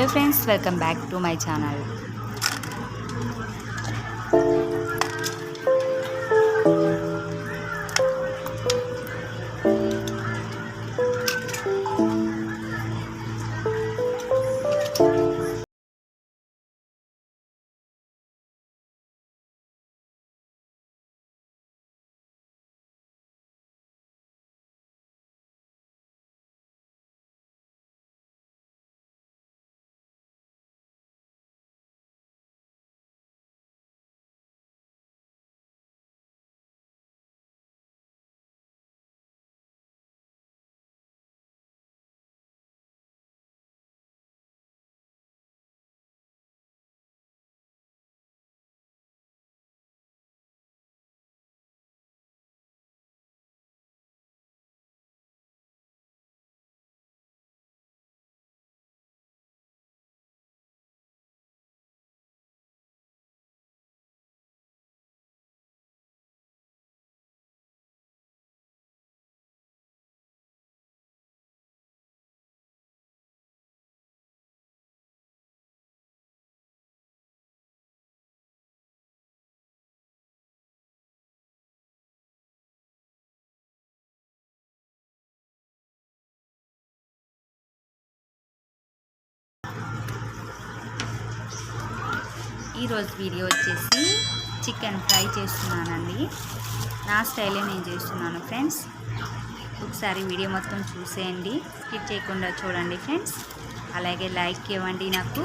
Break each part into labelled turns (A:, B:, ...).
A: Hello friends, welcome back to my channel. ఈరోజు video వచ్చేసి chicken fry చేస్తున్నానండి. నా స్టైలే నేను చేస్తున్నాను ఫ్రెండ్స్. ఒకసారి వీడియో మొత్తం చూసేయండి, స్కిప్ చేయకుండా చూడండి ఫ్రెండ్స్. అలాగే లైక్ ఇవ్వండి. నాకు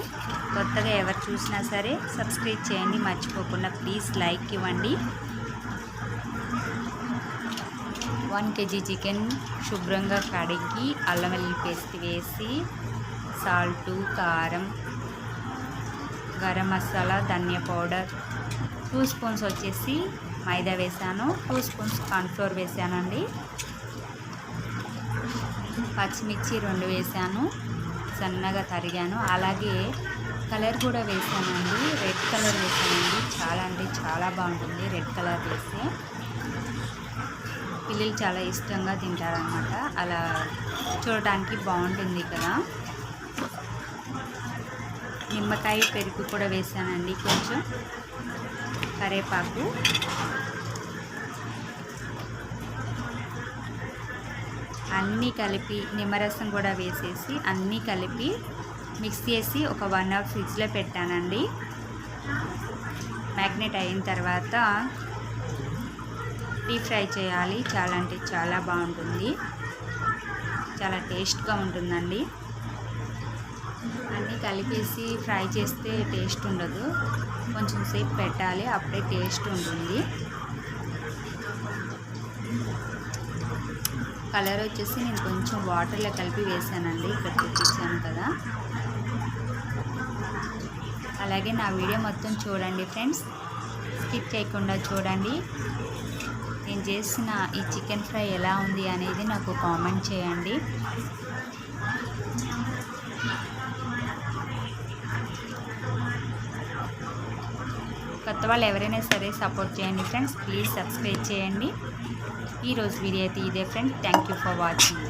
A: కొత్తగా ఎవరు చూసినా సరే సబ్స్క్రైబ్ చేయండి మర్చిపోకుండా, ప్లీజ్ లైక్ ఇవ్వండి. 1 kg చికెన్ శుభ్రంగా కడిగి అల్లం వెల్లుల్లి పేస్ట్ వేసి సాల్టు, కారం, గరం మసాలా, ధనియా పౌడర్ 2 స్పూన్స్ వచ్చేసి మైదా వేసాను, 2 స్పూన్స్ కార్న్ఫ్లోర్ వేసానండి. పచ్చిమిర్చి 2 వేసాను, సన్నగా తరిగాను. అలాగే కలర్ కూడా వేసానండి, రెడ్ కలర్ వేసానండి. చాలా అంటే చాలా బాగుంటుంది రెడ్ కలర్ వేస్తే. పిల్లలు చాలా ఇష్టంగా తింటారనమాట, అలా చూడటానికి బాగుంటుంది కదా. నిమ్మకాయ, పెరుగు కూడా వేసానండి, కొంచెం కరివేపాకు. అన్నీ కలిపి నిమ్మరసం కూడా వేసేసి అన్నీ కలిపి మిక్స్ చేసి ఒక 1 అవర్ ఫ్రిడ్జ్లో పెట్టానండి. మ్యాగ్నేట్ అయిన తర్వాత డీప్ ఫ్రై చేయాలి. చాలా అంటే చాలా బాగుంటుంది, చాలా టేస్ట్గా ఉంటుందండి. అన్నీ కలిపేసి ఫ్రై చేస్తే టేస్ట్ ఉండదు, కొంచెం సేపు పెట్టాలి, అప్పుడే టేస్ట్ ఉంటుంది. కలర్ వచ్చేసి నేను కొంచెం వాటర్లో కలిపి వేసానండి, ఇక్కడ చూపించాను కదా. అలాగే నా వీడియో మొత్తం చూడండి ఫ్రెండ్స్, స్కిప్ చేయకుండా చూడండి. నేను చేసిన ఈ చికెన్ ఫ్రై ఎలా ఉంది అనేది నాకు కామెంట్ చేయండి. కొత్త వాళ్ళు ఎవరైనా సరే సపోర్ట్ చేయండి ఫ్రెండ్స్, ప్లీజ్ సబ్స్క్రైబ్ చేయండి. ఈరోజు వీడియో అయితే ఇదే friends. Thank you for watching.